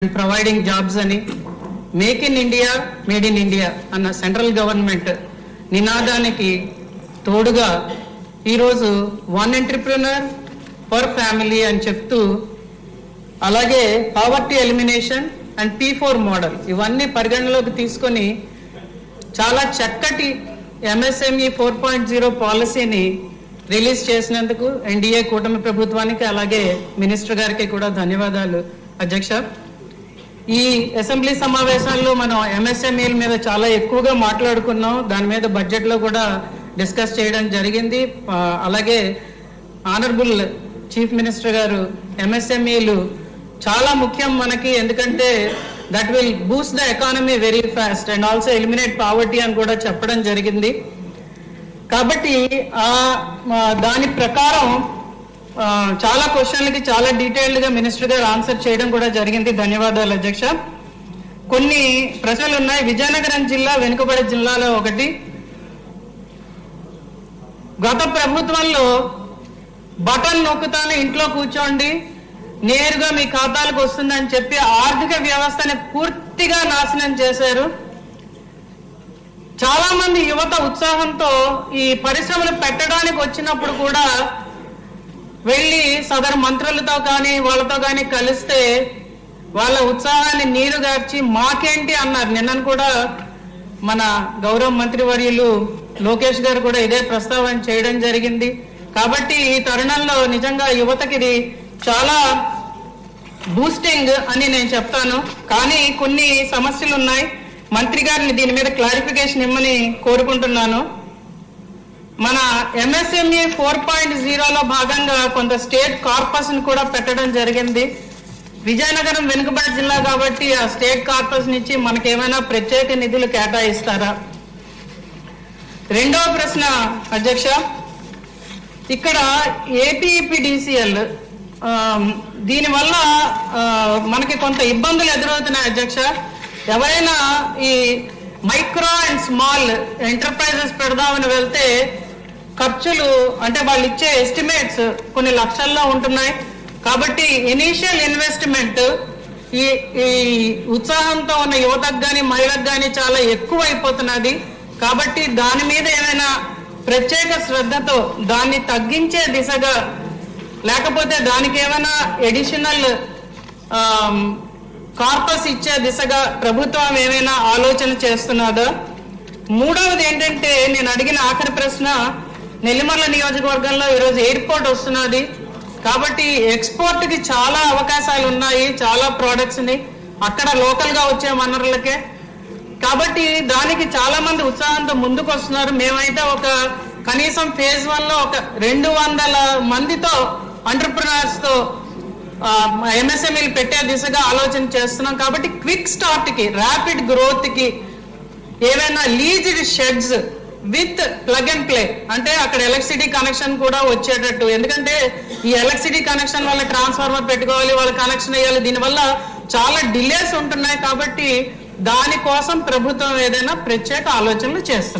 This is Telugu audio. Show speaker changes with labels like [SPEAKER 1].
[SPEAKER 1] and providing jobs అని make in India made in India అన్న సెంట్రల్ గవర్నమెంట్ నినాదానికి తోడుగా ఈరోజు వన్ ఎంటర్‌ప్రెన్యూర్ పర్ ఫ్యామిలీ అని చెప్తూ అలాగే poverty elimination and P4 model ఇవన్నీ పరిగణలోకి తీసుకొని చాలా చక్కటి MSME 4.0 పాలసీని రిలీజ్ చేసినందుకు ఎన్డీఏ కూటమి ప్రభుత్వానికి అలాగే మినిస్టర్ గారికి కూడా ధన్యవాదాలు అధ్యక్ష. ఈ అసెంబ్లీ సమావేశాల్లో మనం MSMEల మీద చాలా ఎక్కువగా మాట్లాడుకున్నాం. దాని మీద బడ్జెట్ లో కూడా డిస్కస్ చేయడం జరిగింది. అలాగే ఆనరబుల్ చీఫ్ మినిస్టర్ గారు MSMEలు చాలా ముఖ్యం మనకి, ఎందుకంటే that will Boost the economy very fast and also eliminate poverty అని కూడా చెప్పడం జరిగింది. కాబట్టి దాని ప్రకారం చాలా క్వశ్చన్లకి చాలా డీటెయిల్డ్ గా మినిస్టర్ గారు ఆన్సర్ చేయడం కూడా జరిగింది. ధన్యవాదాలు అధ్యక్ష. కొన్ని ప్రశ్నలు ఉన్నాయి. విజయనగరం జిల్లా వెనుకబడే జిల్లాలో ఒకటి, గత ప్రభుత్వంలో బటన్ నొక్కుతాను ఇంట్లో కూర్చోండి నేరుగా మీ ఖాతాలకు వస్తుందని చెప్పి ఆర్థిక వ్యవస్థని పూర్తిగా నాశనం చేశారు. చాలా మంది యువత ఉత్సాహంతో ఈ పరిశ్రమలు పెట్టడానికి వచ్చినప్పుడు కూడా వెళ్ళి సదరు మంత్రులతో కానీ వాళ్ళతో కానీ కలిస్తే వాళ్ళ ఉత్సాహాన్ని నీరుగార్చి మాకేంటి అన్నారు. నిన్న కూడా మన గౌరవ మంత్రివర్యులు లోకేష్ గారు కూడా ఇదే ప్రస్తావన చేయడం జరిగింది. కాబట్టి ఈ తరుణంలో నిజంగా యువతకి ఇది చాలా బూస్టింగ్ అని నేను చెప్తాను. కానీ కొన్ని సమస్యలు ఉన్నాయి. మంత్రి గారిని దీని మీద క్లారిఫికేషన్ ఇమ్మని కోరుకుంటున్నాను. మన MSME 4.0లో భాగంగా కొంత స్టేట్ కార్పస్ ని కూడా పెట్టడం జరిగింది. విజయనగరం వెనుకబడి జిల్లా కాబట్టి ఆ స్టేట్ కార్పస్ నుంచి మనకేమైనా ప్రత్యేక నిధులు కేటాయిస్తారా? రెండవ ప్రశ్న అధ్యక్ష, ఇక్కడ APEPDCL దీనివల్ల మనకి కొంత ఇబ్బందులు ఎదురవుతున్నాయి అధ్యక్ష. ఎవరైనా ఈ మైక్రో అండ్ స్మాల్ ఎంటర్ప్రైజెస్ పెడదామని వెళ్తే ఖర్చులు అంటే వాళ్ళు ఇచ్చే ఎస్టిమేట్స్ కొన్ని లక్షల్లో ఉంటున్నాయి. కాబట్టి ఇనీషియల్ ఇన్వెస్ట్మెంట్ ఈ ఉత్సాహంతో ఉన్న యువతకు కానీ మహిళలకు కానీ చాలా ఎక్కువ అయిపోతున్నది. కాబట్టి దాని మీద ఏమైనా ప్రత్యేక శ్రద్ధతో దాన్ని తగ్గించే దిశగా లేకపోతే దానికి ఏమైనా ఎడిషనల్ కార్పస్ ఇచ్చే దిశగా ప్రభుత్వం ఏమైనా ఆలోచన చేస్తున్నదా? మూడవది ఏంటంటే నేను అడిగిన ఆఖరి ప్రశ్న, నెల్లిమర్ల నియోజకవర్గంలో ఈరోజు ఎయిర్పోర్ట్ వస్తున్నది. కాబట్టి ఎక్స్పోర్ట్ కి చాలా అవకాశాలు ఉన్నాయి, చాలా ప్రోడక్ట్స్ ని అక్కడ లోకల్ గా వచ్చే వనరులకే. కాబట్టి దానికి చాలా మంది ఉత్సాహంతో ముందుకు వస్తున్నారు. మేమైతే ఒక కనీసం ఫేజ్ 1లో ఒక 200 మందితో ఎంటర్‌ప్రెన్యూర్స్ తో MSMEలు పెట్టే దిశగా ఆలోచన చేస్తున్నాం. కాబట్టి క్విక్ స్టార్ట్ కి ర్యాపిడ్ గ్రోత్ కి ఏవైనా leased sheds with plug and play, అంటే అక్కడ ఎలక్ట్రిసిటీ కనెక్షన్ కూడా వచ్చేటట్టు. ఎందుకంటే ఈ ఎలక్ట్రిసిటీ కనెక్షన్ వల్ల ట్రాన్స్ఫార్మర్ పెట్టుకోవాలి, వాళ్ళ కనెక్షన్ వేయాలి, దీనివల్ల చాలా డిలేస్ ఉంటున్నాయి. కాబట్టి దానికోసం ప్రభుత్వం ఏదైనా ప్రత్యేక ఆలోచనలు చేస్తుంది.